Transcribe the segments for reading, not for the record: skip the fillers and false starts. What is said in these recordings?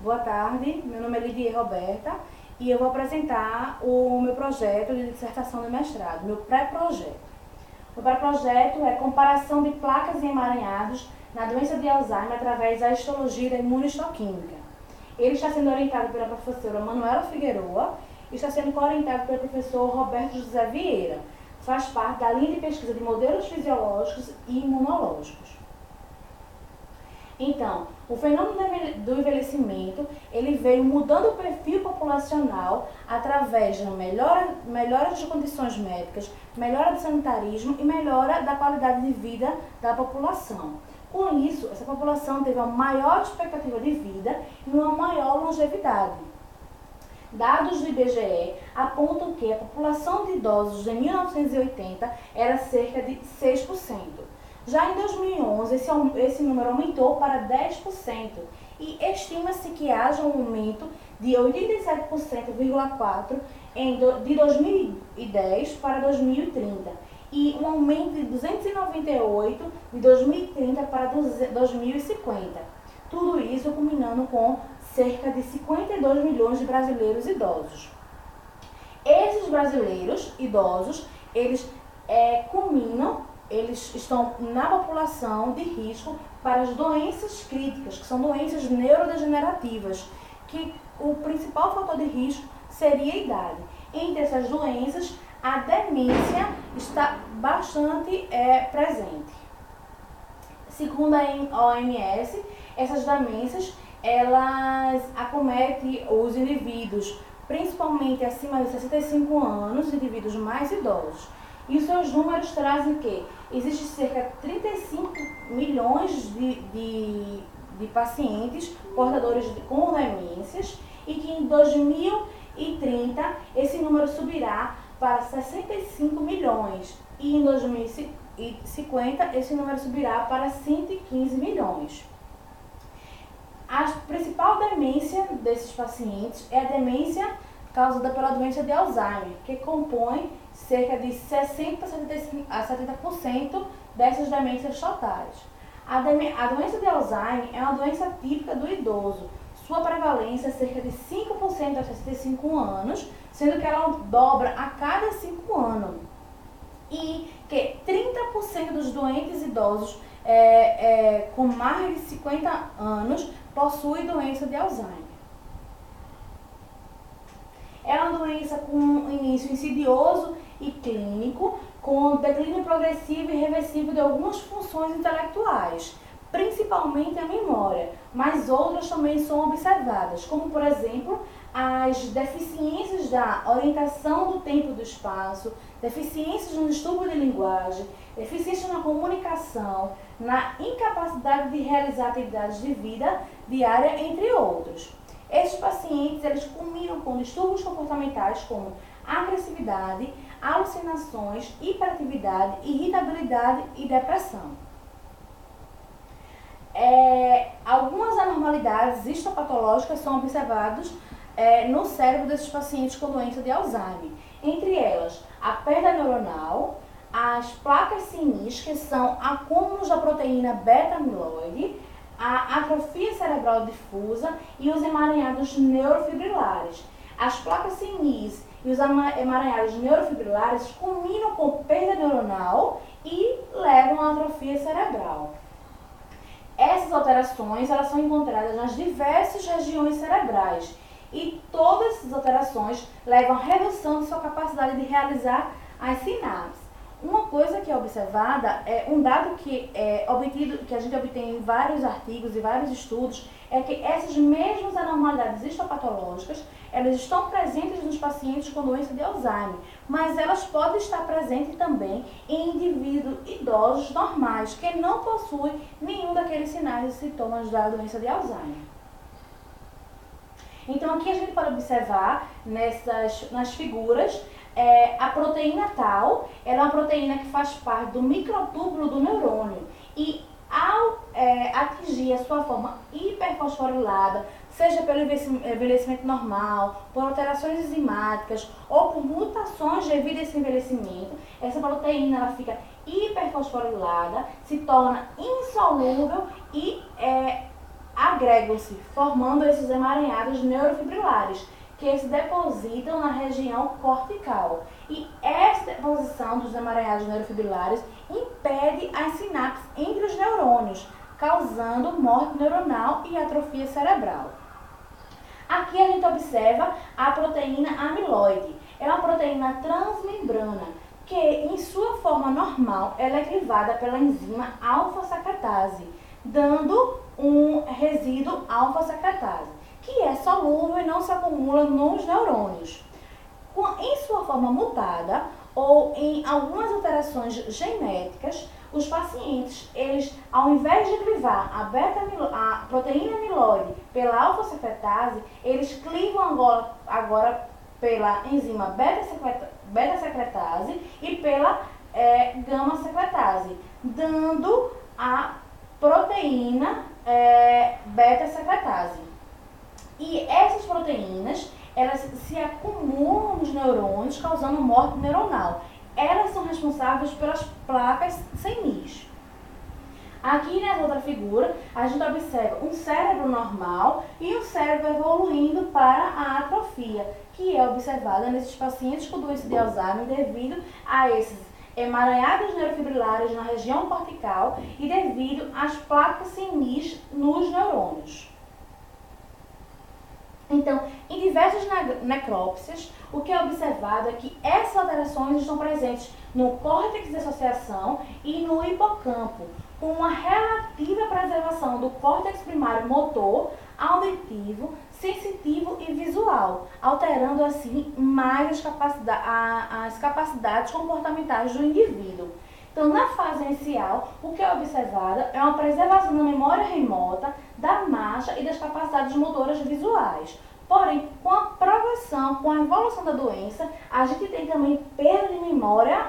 Boa tarde, meu nome é Lidia Roberta e eu vou apresentar o meu projeto de dissertação de mestrado, meu pré-projeto. O pré-projeto é comparação de placas e emaranhados na doença de Alzheimer através da histologia da imunohistoquímica. Ele está sendo orientado pela professora Manuela Figueroa e está sendo co-orientado pelo professor Roberto José Vieira. Faz parte da linha de pesquisa de modelos fisiológicos e imunológicos. Então, o fenômeno do envelhecimento, ele veio mudando o perfil populacional através da melhora das condições médicas, melhora do sanitarismo e melhora da qualidade de vida da população. Com isso, essa população teve uma maior expectativa de vida e uma maior longevidade. Dados do IBGE apontam que a população de idosos em 1980 era cerca de 6%. Já em 2011, esse número aumentou para 10% e estima-se que haja um aumento de 87,4% de 2010 para 2030 e um aumento de 298% de 2030 para 2050. Tudo isso culminando com cerca de 52 milhões de brasileiros idosos. Esses brasileiros idosos, eles estão na população de risco para as doenças críticas, que são doenças neurodegenerativas, que o principal fator de risco seria a idade. Entre essas doenças, a demência está bastante presente. Segundo a OMS, essas demências, elas acometem os indivíduos, principalmente acima de 65 anos, indivíduos mais idosos. E os seus números trazem que existe cerca de 35 milhões de pacientes portadores com demências e que em 2030 esse número subirá para 65 milhões e em 2050 esse número subirá para 115 milhões. A principal demência desses pacientes é a demência causada pela doença de Alzheimer, que compõe cerca de 60% a 70% dessas demências totais. A doença de Alzheimer é uma doença típica do idoso. Sua prevalência é cerca de 5% aos 65 anos, sendo que ela dobra a cada 5 anos. E que 30% dos doentes idosos com mais de 50 anos possuem doença de Alzheimer. É uma doença com início insidioso e clínico, com declínio progressivo e reversível de algumas funções intelectuais, principalmente a memória, mas outras também são observadas, como por exemplo, as deficiências da orientação do tempo e do espaço, deficiências no distúrbio de linguagem, deficiências na comunicação, na incapacidade de realizar atividades de vida diária, entre outros. Esses pacientes, eles culminam com distúrbios comportamentais como agressividade, alucinações, hiperatividade, irritabilidade e depressão. Algumas anormalidades histopatológicas são observadas no cérebro desses pacientes com doença de Alzheimer. Entre elas, a perda neuronal, as placas sinis, que são acúmulos da proteína beta-amiloide, a atrofia cerebral difusa e os emaranhados neurofibrilares. As placas sinis e os emaranhados neurofibrilares culminam com perda neuronal e levam à atrofia cerebral. Essas alterações, elas são encontradas nas diversas regiões cerebrais e todas essas alterações levam à redução de sua capacidade de realizar as sinapses. Uma coisa que é observada, um dado que a gente obtém em vários artigos e vários estudos, é que essas mesmas anormalidades histopatológicas, elas estão presentes nos pacientes com doença de Alzheimer, mas elas podem estar presentes também em indivíduos idosos normais, que não possuem nenhum daqueles sinais e sintomas da doença de Alzheimer. Então aqui a gente pode observar nas figuras, a proteína tau, ela é uma proteína que faz parte do microtúbulo do neurônio e ao atingir a sua forma hiperfosforilada, seja pelo envelhecimento normal, por alterações enzimáticas ou por mutações devido a esse envelhecimento, essa proteína ela fica hiperfosforilada, se torna insolúvel e agregam-se, formando esses emaranhados neurofibrilares, que se depositam na região cortical. E essa deposição dos emaranhados neurofibrilares impede as sinapses entre os neurônios, causando morte neuronal e atrofia cerebral. Aqui a gente observa a proteína amiloide. É uma proteína transmembrana que, em sua forma normal, ela é clivada pela enzima alfa-secretase, dando um resíduo alfa-secretase, que é solúvel e não se acumula nos neurônios. Em sua forma mutada ou em algumas alterações genéticas, os pacientes, eles, ao invés de clivar a proteína amiloide pela alfa-secretase, eles clivam agora pela enzima beta-secretase e pela gama-secretase, dando a proteína beta-secretase. E essas proteínas, elas se acumulam nos neurônios, causando morte neuronal. Elas são responsáveis pelas placas senis. Aqui nessa outra figura, a gente observa um cérebro normal e um cérebro evoluindo para a atrofia, que é observada nesses pacientes com doença de Alzheimer devido a esses emaranhados neurofibrilares na região cortical e devido às placas senis nos neurônios. Então, em diversas necrópsias, o que é observado é que essas alterações estão presentes no córtex de associação e no hipocampo, com uma relativa preservação do córtex primário motor, auditivo, sensitivo e visual, alterando assim mais as capacidades comportamentais do indivíduo. Então, na fase inicial, o que é observado é uma preservação da memória remota, da marcha e das capacidades motoras visuais. Porém, com a progressão, com a evolução da doença, a gente tem também perda de memória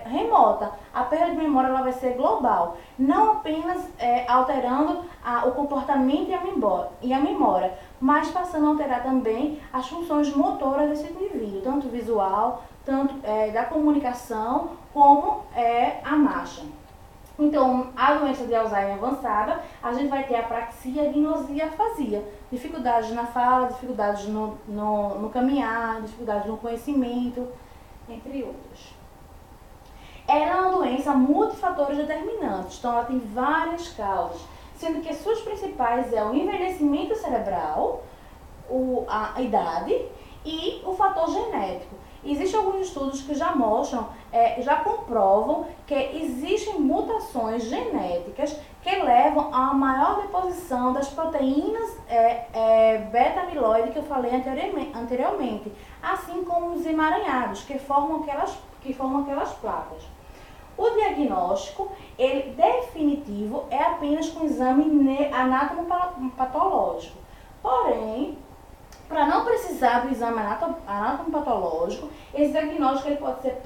remota. A perda de memória ela vai ser global, não apenas alterando o comportamento e a memória, mas passando a alterar também as funções motoras desse indivíduo, tanto visual, tanto da comunicação, como a marcha. Então, a doença de Alzheimer avançada, a gente vai ter apraxia, agnosia e afasia. Dificuldades na fala, dificuldades no caminhar, dificuldades no conhecimento, entre outros. Ela é uma doença multifatores determinantes, então ela tem várias causas, sendo que as suas principais é o envelhecimento cerebral, a idade e o fator genético. Existem alguns estudos que já mostram, já comprovam que existem mutações genéticas que levam a uma maior deposição das proteínas beta-amiloide que eu falei anteriormente, assim como os emaranhados que formam aquelas placas. O diagnóstico, ele definitivo, é apenas com exame anatomopatológico. Porém, para não precisar do exame anatomopatológico, esse diagnóstico ele pode ser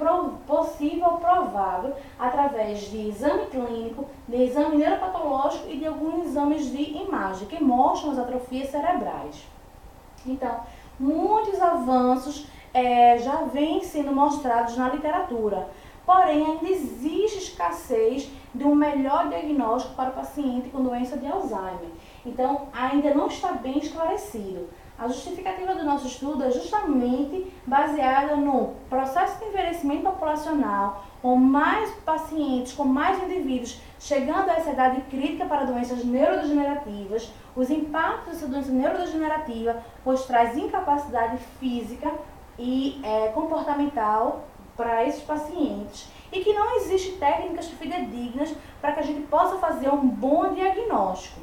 possível ou provável através de exame clínico, de exame neuropatológico e de alguns exames de imagem que mostram as atrofias cerebrais. Então, muitos avanços já vêm sendo mostrados na literatura, porém ainda existe escassez de um melhor diagnóstico para o paciente com doença de Alzheimer. Então, ainda não está bem esclarecido. A justificativa do nosso estudo é justamente baseada no processo de envelhecimento populacional, com mais pacientes, com mais indivíduos chegando a essa idade crítica para doenças neurodegenerativas, os impactos dessa doença neurodegenerativa, pois traz incapacidade física e comportamental para esses pacientes e que não existem técnicas fidedignas para que a gente possa fazer um bom diagnóstico.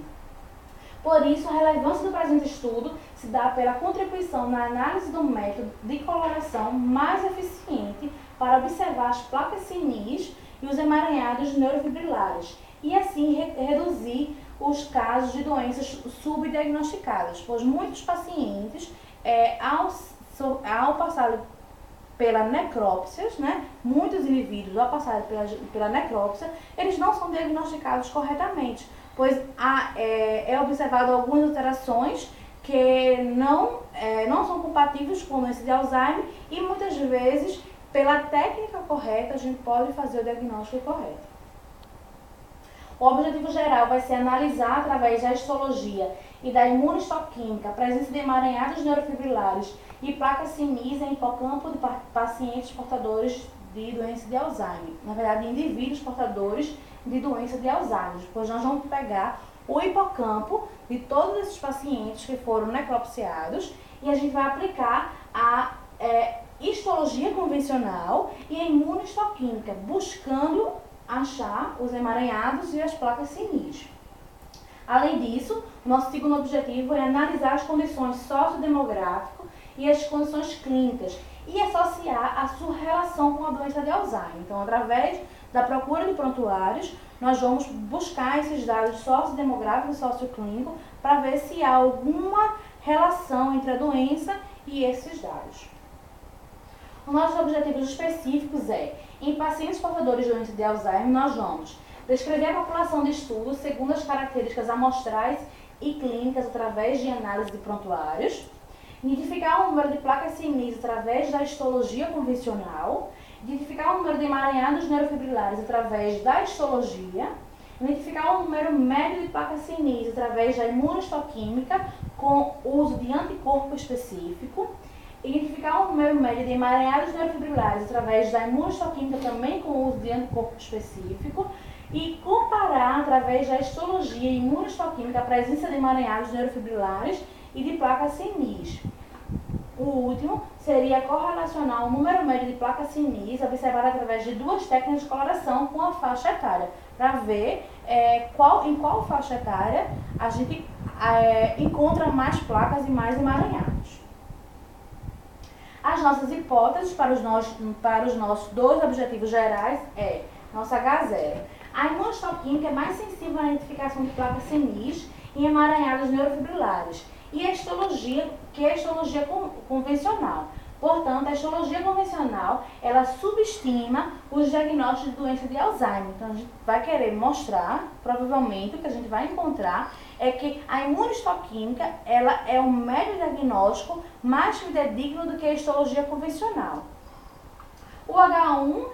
Por isso, a relevância do presente estudo se dá pela contribuição na análise do método de coloração mais eficiente para observar as placas senis e os emaranhados neurofibrilares e assim reduzir os casos de doenças subdiagnosticadas, pois muitos pacientes, ao passar pela necrópsias, muitos indivíduos ao passar pela necrópsia, eles não são diagnosticados corretamente, pois é observado algumas alterações que não são compatíveis com doença de Alzheimer e muitas vezes, pela técnica correta, a gente pode fazer o diagnóstico correto. O objetivo geral vai ser analisar, através da histologia e da imunistoquímica, a presença de emaranhados neurofibrilares e placas sinis em hipocampo de pacientes portadores de doença de Alzheimer. Na verdade, indivíduos portadores de doença de Alzheimer, pois nós vamos pegar o hipocampo de todos esses pacientes que foram necropsiados e a gente vai aplicar a histologia convencional e a imunistoquímica, buscando achar os emaranhados e as placas sinis. Além disso, nosso segundo objetivo é analisar as condições sociodemográficas e as condições clínicas e associar a sua relação com a doença de Alzheimer. Então, através da procura de prontuários, nós vamos buscar esses dados sociodemográficos e socioclínicos para ver se há alguma relação entre a doença e esses dados. Os nossos objetivos específicos em pacientes portadores de doença de Alzheimer, nós vamos descrever a população de estudo segundo as características amostrais e clínicas através de análise de prontuários, identificar o número de placas sinis através da histologia convencional, identificar o número de emaranhados neurofibrilares através da histologia, identificar o número médio de placas sinis através da imunistoquímica com uso de anticorpo específico, identificar o número médio de emaranhados neurofibrilares através da imunistoquímica também com uso de anticorpo específico e comparar através da histologia e imunistoquímica a presença de emaranhados neurofibrilares e de placas sinis. O último seria correlacionar o número médio de placas sinis observado através de duas técnicas de coloração com a faixa etária, para ver em qual faixa etária a gente encontra mais placas e mais emaranhados. As nossas hipóteses para os nossos dois objetivos gerais nossa H0. A imunistoquímica é mais sensível à identificação de placas sinis e emaranhados neurofibrilares, e a histologia, que é a histologia convencional. Portanto, a histologia convencional, ela subestima os diagnósticos de doença de Alzheimer. Então, a gente vai querer mostrar, provavelmente, o que a gente vai encontrar é que a imunistoquímica, ela é um médio diagnóstico mais fidedigno do que a histologia convencional. O H1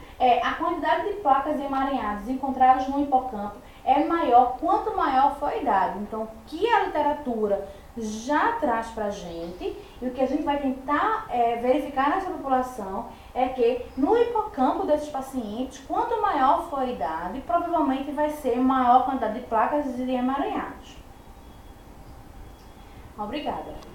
a quantidade de placas e emaranhados encontradas no hipocampo é maior quanto maior for a idade. Então, o que a literatura já traz para a gente e o que a gente vai tentar verificar nessa população é que no hipocampo desses pacientes, quanto maior for a idade, provavelmente vai ser maior a quantidade de placas e de emaranhados. Obrigada.